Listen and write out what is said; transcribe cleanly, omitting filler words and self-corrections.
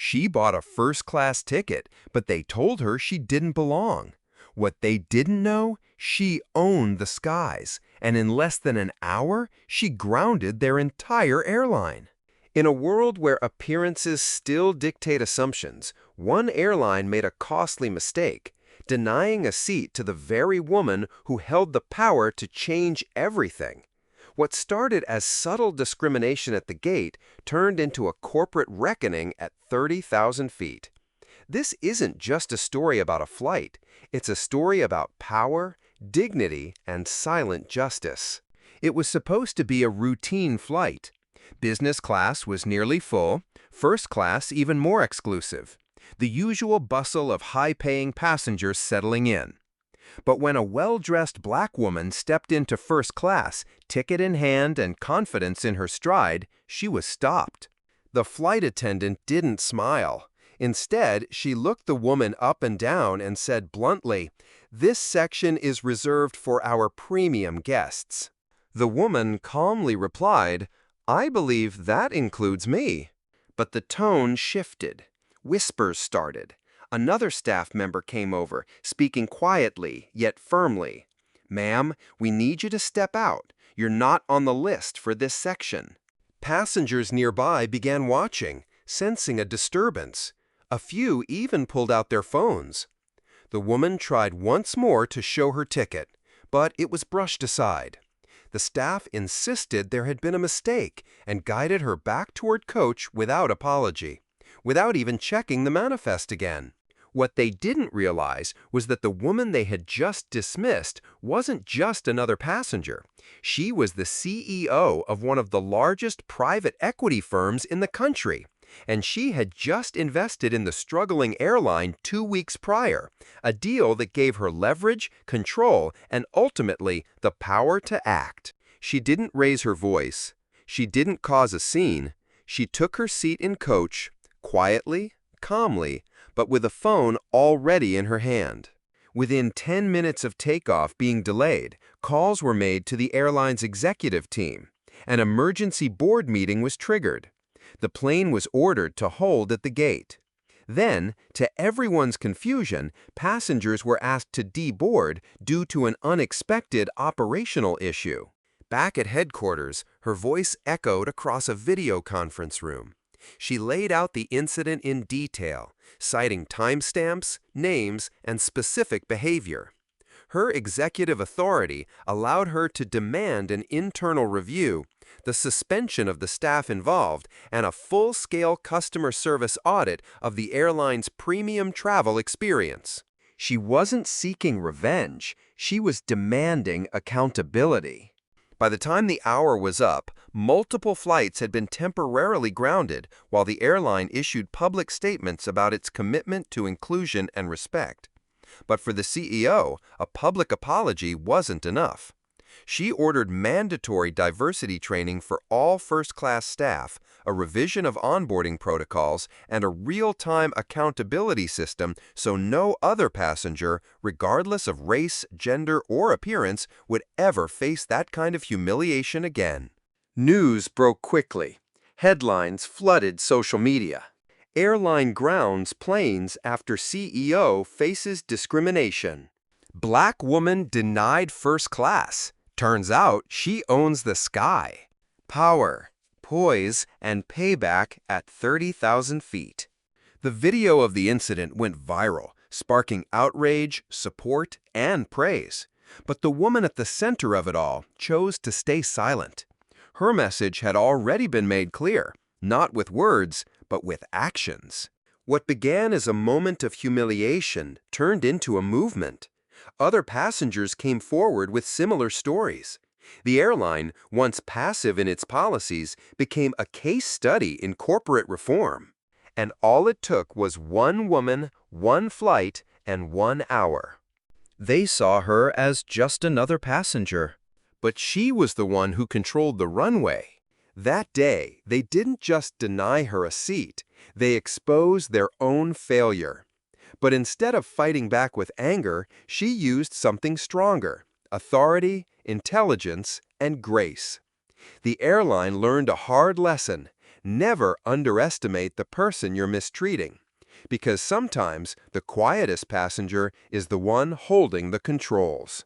She bought a first-class ticket, but they told her she didn't belong. What they didn't know, she owned the skies, and in less than an hour, she grounded their entire airline. In a world where appearances still dictate assumptions, one airline made a costly mistake, denying a seat to the very woman who held the power to change everything. What started as subtle discrimination at the gate turned into a corporate reckoning at 30,000 feet. This isn't just a story about a flight. It's a story about power, dignity, and silent justice. It was supposed to be a routine flight. Business class was nearly full, first class even more exclusive. The usual bustle of high-paying passengers settling in. But when a well-dressed black woman stepped into first class, ticket in hand and confidence in her stride, she was stopped. The flight attendant didn't smile. Instead, she looked the woman up and down and said bluntly, "This section is reserved for our premium guests." The woman calmly replied, "I believe that includes me." But the tone shifted. Whispers started. Another staff member came over, speaking quietly yet firmly. "Ma'am, we need you to step out. You're not on the list for this section." Passengers nearby began watching, sensing a disturbance. A few even pulled out their phones. The woman tried once more to show her ticket, but it was brushed aside. The staff insisted there had been a mistake and guided her back toward coach without apology, without even checking the manifest again. What they didn't realize was that the woman they had just dismissed wasn't just another passenger. She was the CEO of one of the largest private equity firms in the country, and she had just invested in the struggling airline 2 weeks prior, a deal that gave her leverage, control, and ultimately the power to act. She didn't raise her voice. She didn't cause a scene. She took her seat in coach, quietly, calmly, but with a phone already in her hand. Within 10 minutes of takeoff being delayed, calls were made to the airline's executive team. An emergency board meeting was triggered. The plane was ordered to hold at the gate. Then, to everyone's confusion, passengers were asked to deboard due to an unexpected operational issue. Back at headquarters, her voice echoed across a video conference room. She laid out the incident in detail, citing timestamps, names, and specific behavior. Her executive authority allowed her to demand an internal review, the suspension of the staff involved, and a full-scale customer service audit of the airline's premium travel experience. She wasn't seeking revenge, she was demanding accountability. By the time the hour was up, multiple flights had been temporarily grounded while the airline issued public statements about its commitment to inclusion and respect. But for the CEO, a public apology wasn't enough. She ordered mandatory diversity training for all first-class staff, a revision of onboarding protocols, and a real-time accountability system so no other passenger, regardless of race, gender, or appearance, would ever face that kind of humiliation again. News broke quickly. Headlines flooded social media. Airline grounds planes after CEO faces discrimination. Black woman denied first class. Turns out she owns the sky. Power, poise, and payback at 30,000 feet. The video of the incident went viral, sparking outrage, support, and praise. But the woman at the center of it all chose to stay silent. Her message had already been made clear, not with words, but with actions. What began as a moment of humiliation turned into a movement. Other passengers came forward with similar stories. The airline, once passive in its policies, became a case study in corporate reform. And all it took was one woman, one flight, and 1 hour. They saw her as just another passenger. But she was the one who controlled the runway. That day, they didn't just deny her a seat, they exposed their own failure. But instead of fighting back with anger, she used something stronger: authority, intelligence, and grace. The airline learned a hard lesson. Never underestimate the person you're mistreating, because sometimes the quietest passenger is the one holding the controls.